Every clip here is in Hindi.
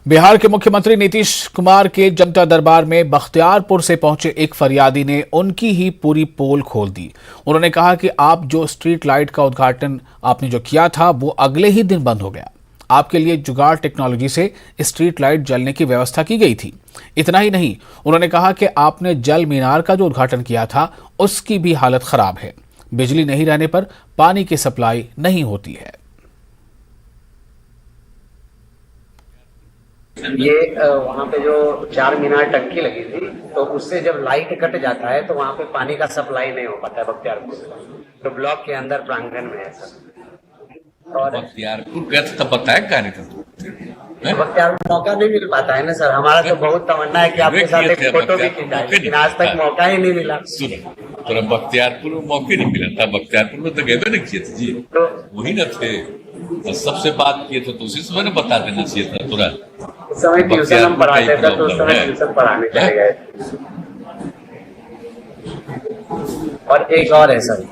बिहार के मुख्यमंत्री नीतीश कुमार के जनता दरबार में बख्तियारपुर से पहुंचे एक फरियादी ने उनकी ही पूरी पोल खोल दी। उन्होंने कहा कि आप जो स्ट्रीट लाइट का उद्घाटन आपने जो किया था वो अगले ही दिन बंद हो गया। आपके लिए जुगाड़ टेक्नोलॉजी से स्ट्रीट लाइट जलने की व्यवस्था की गई थी। इतना ही नहीं, उन्होंने कहा कि आपने जल मीनार का जो उद्घाटन किया था उसकी भी हालत खराब है। बिजली नहीं रहने पर पानी की सप्लाई नहीं होती है। ये वहाँ पे जो 4 मीनार टंकी लगी थी, तो उससे जब लाइट कट जाता है तो वहाँ पे पानी का सप्लाई नहीं हो पाता है बख्तियारपुर, तो ब्लॉक के अंदर प्रांगण में है सर। और बख्तियारपुर गए थे तब बताया कार्यक्रम बख्तियारपुर मौका नहीं मिल पाता है ना सर। हमारा तो बहुत तमन्ना है कि आपके साथ एक फोटो भी खिंचाए, लेकिन आज तक मौका ही नहीं मिला। तो बख्तियारपुर में मौके नहीं मिला था। बख्तियारपुर में तो गए नहीं किए थे जी, तो वही न थे। सबसे बात किए थे तो उसी समय बता देना चाहिए था तुरंत। उस समय ट्यूशन हम पढ़ाते थे, तो उस समय ट्यूशन पढ़ाने चले गए। और एक और है सर,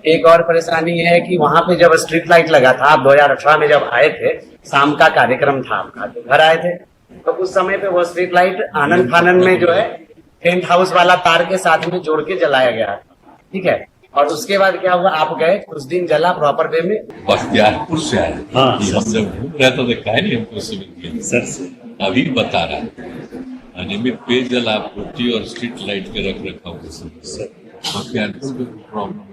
एक और परेशानी है कि वहाँ पे जब स्ट्रीट लाइट लगा था, आप 2018 में जब आए थे, शाम का कार्यक्रम था आपका, तो घर आए थे, तो उस समय पे वो स्ट्रीट लाइट आनंद फानन में जो है टेंट हाउस वाला तार के साथ में जोड़ के जलाया गया, ठीक है। और उसके बाद क्या हुआ, आप गए, कुछ दिन जला प्रॉपर वे में। बख्तियारपुर से आए, हाँ, हम जब घूम रहे तो देखा है नहीं हमको सिविल सर अभी बता रहा है अनियमित पेयजल आपूर्ति और स्ट्रीट लाइट के रख रखाव के समय बख्तियारपुर में प्रॉब्लम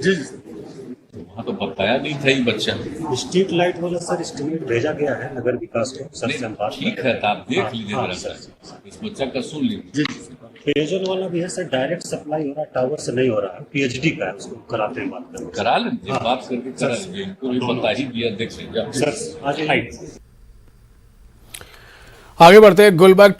जी, तो वहाँ तो बताया नहीं था ये बच्चा। स्ट्रीट लाइट वाला सर एस्टिमेट भेजा गया है नगर विकास को सर से हम बात ठीक है, तो आप देख लीजिए जरा सा, इस बच्चा का सुन लीजिए। पेयजल वाला भी है सर, डायरेक्ट सप्लाई हो रहा है, टावर से नहीं हो रहा है, पीएचडी का है, उसको कराते हैं, बात करें, करा लीजिए, बात करके करा लीजिए, इनको भी बता ही दिया, देख लीजिए सर। आज आगे बढ़ते गुलबर्ग